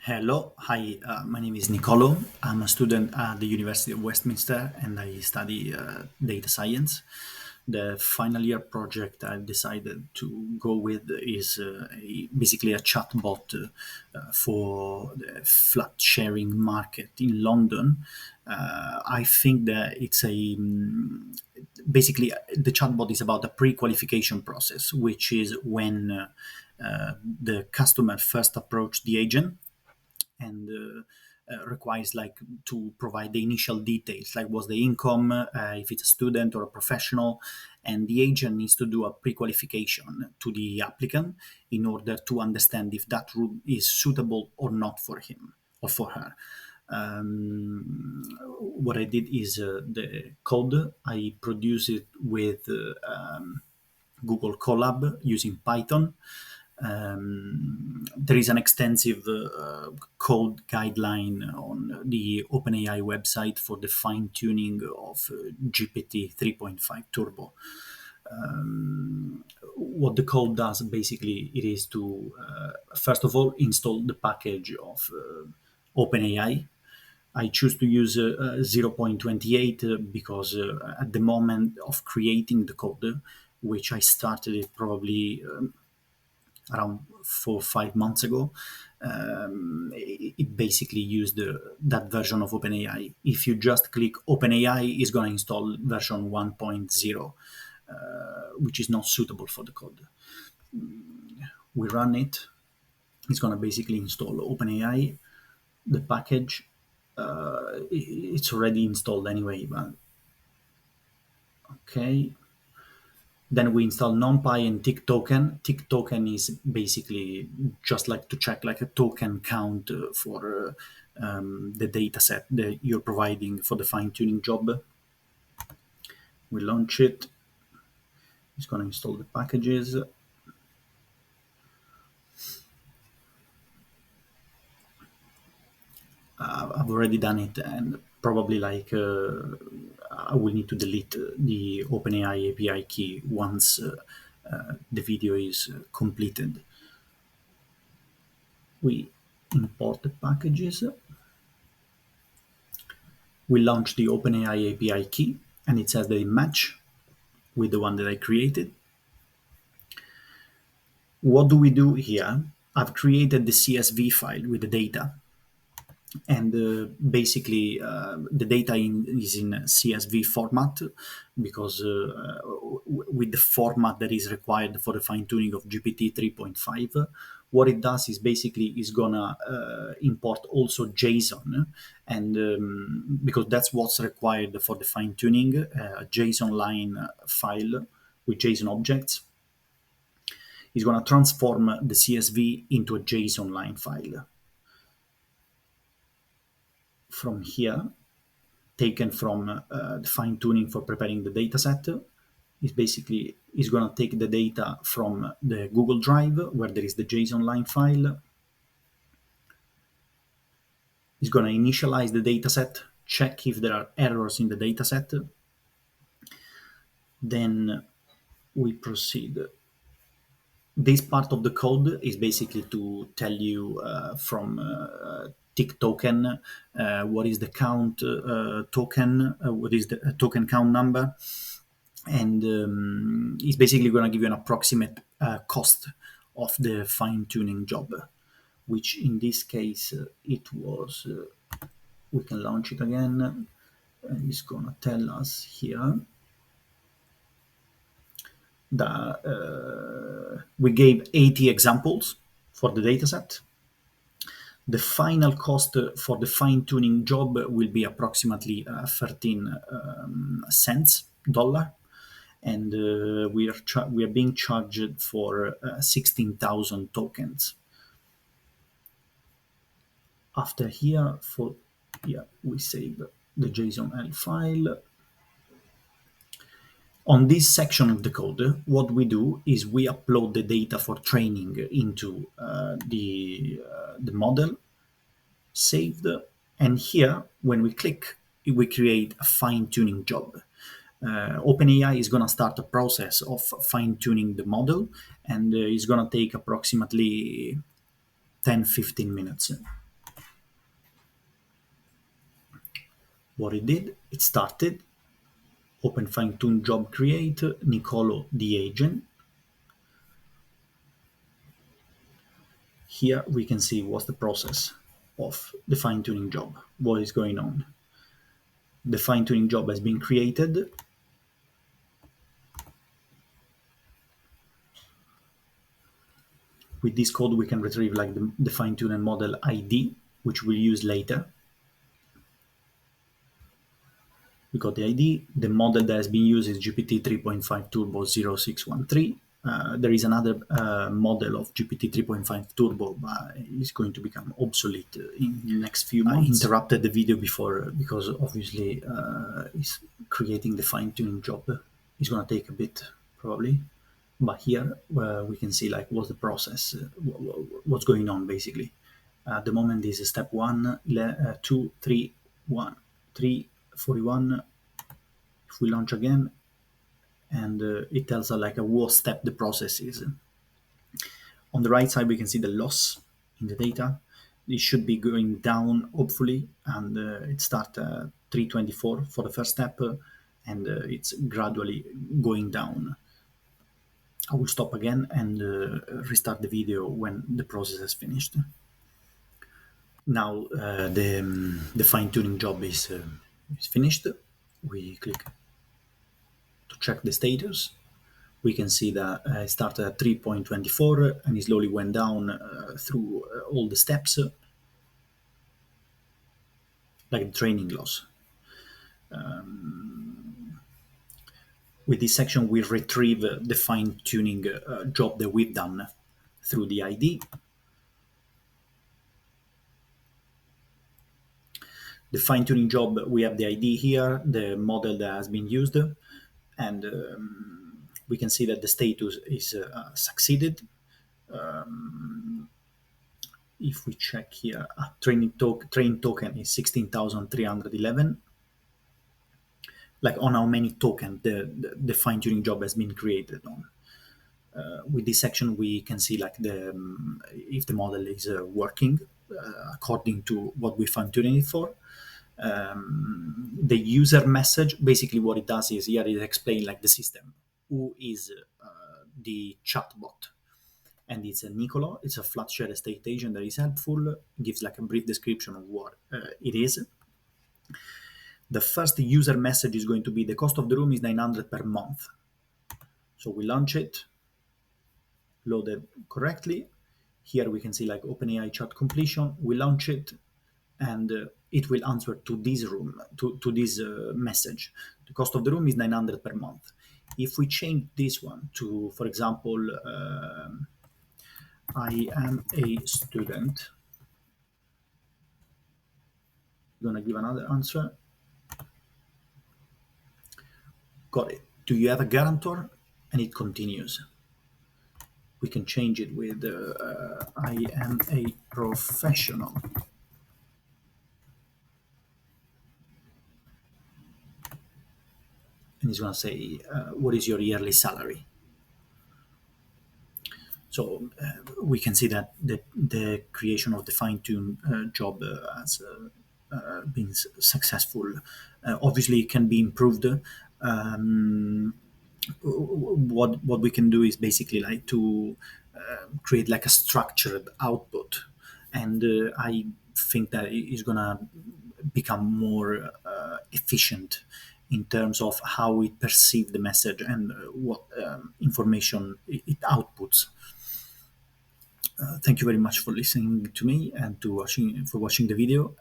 Hello, hi, my name is Nicolo. I'm a student at the University of Westminster and I study data science. The final year project I've decided to go with is basically a chatbot for the flat sharing market in London. I think that it's basically the chatbot is about a pre-qualification process, which is when the customer first approach the agent and requires like to provide the initial details like what's the income, if it's a student or a professional, and the agent needs to do a pre-qualification to the applicant in order to understand if that route is suitable or not for him or for her. What I did is the code I produce it with Google Colab using Python. There is an extensive code guideline on the OpenAI website for the fine tuning of GPT 3.5 Turbo. What the code does basically it is to first of all install the package of OpenAI. I choose to use 0.28 because at the moment of creating the code, which I started it probably around 4 or 5 months ago, it basically used that version of OpenAI. If you just click OpenAI, it's going to install version 1.0, which is not suitable for the code. We run it. It's going to basically install OpenAI, the package. It's already installed anyway, but okay. Then we install NumPy and tick token. Tick token is basically just like to check like a token count for the data set that you're providing for the fine tuning job. We launch it. It's going to install the packages. I've already done it, and probably like I will need to delete the OpenAI API key once the video is completed. We import the packages. We launch the OpenAI API key, and it says they match with the one that I created. What do we do here? I've created the CSV file with the data, and basically the data is in CSV format because with the format that is required for the fine tuning of GPT 3.5, what it does is basically is gonna import also JSON, and because that's what's required for the fine tuning, a JSON line file with JSON objects is going to transform the CSV into a JSON line file. From here, taken from the fine tuning for preparing the data set, is basically is going to take the data from the Google Drive where there is the JSON line file. Is going to initialize the data set, check if there are errors in the data set. Then we proceed. This part of the code is basically to tell you from tick token what is the count token, what is the token count number, and it's basically going to give you an approximate cost of the fine tuning job, which in this case it was. We can launch it again, and it's going to tell us here that we gave 80 examples for the dataset. The final cost for the fine-tuning job will be approximately 13 cents dollar, and we are being charged for 16,000 tokens. After here, we save the JSON-L file. On this section of the code, what we do is we upload the data for training into the model, saved, and here, when we click, we create a fine-tuning job. OpenAI is going to start a process of fine-tuning the model, and it's going to take approximately 10-15 minutes. What it did, it started, open fine tune job create, Nicolo the agent. Here we can see what's the process of the fine tuning job, what is going on. The fine tuning job has been created. With this code, we can retrieve like the fine tuned model ID, which we'll use later. We got the ID. The model that has been used is GPT 3.5 Turbo 0613. There is another model of GPT 3.5 Turbo, but it's going to become obsolete in the next few months. I interrupted the video before because obviously it's creating the fine-tuning job. It's going to take a bit, probably. But here we can see like what's the process, what's going on basically. At the moment is step 1, 2, 3, 1, 3, 41. If we launch again, and it tells us like what step the process is. On the right side, we can see the loss in the data. It should be going down, hopefully, and it starts 324 for the first step, and it's gradually going down. I will stop again and restart the video when the process has finished. Now the fine-tuning job is finished. We click to check the status. We can see that it started at 3.24 and it slowly went down through all the steps, like the training loss. With this section, we retrieve the fine-tuning job that we've done through the ID. The fine-tuning job, we have the ID here, the model that has been used, and we can see that the status is succeeded. If we check here, train token is 16,311. Like on how many tokens the fine-tuning job has been created on. With this section, we can see like if the model is working according to what we fine-tuning it for. The user message, basically what it does is here it explains like the system, who is the chatbot. And it's a Nicolo, it's a Flatshare estate agent that is helpful, gives like a brief description of what it is. The first user message is going to be the cost of the room is 900 per month. So we launch it, loaded correctly. Here we can see like OpenAI chat completion. We launch it, and it will answer to this room, to this message. The cost of the room is 900 per month. If we change this one to, for example, I am a student, I'm gonna give another answer. Got it. Do you have a guarantor? And it continues. We can change it with I am a professional. And it's going to say, what is your yearly salary? So we can see that the creation of the fine-tune job has been successful. Obviously, it can be improved. What we can do is basically like to create like a structured output, and I think that it is gonna become more efficient in terms of how it perceives the message and what information it outputs. Thank you very much for listening to me and for watching the video.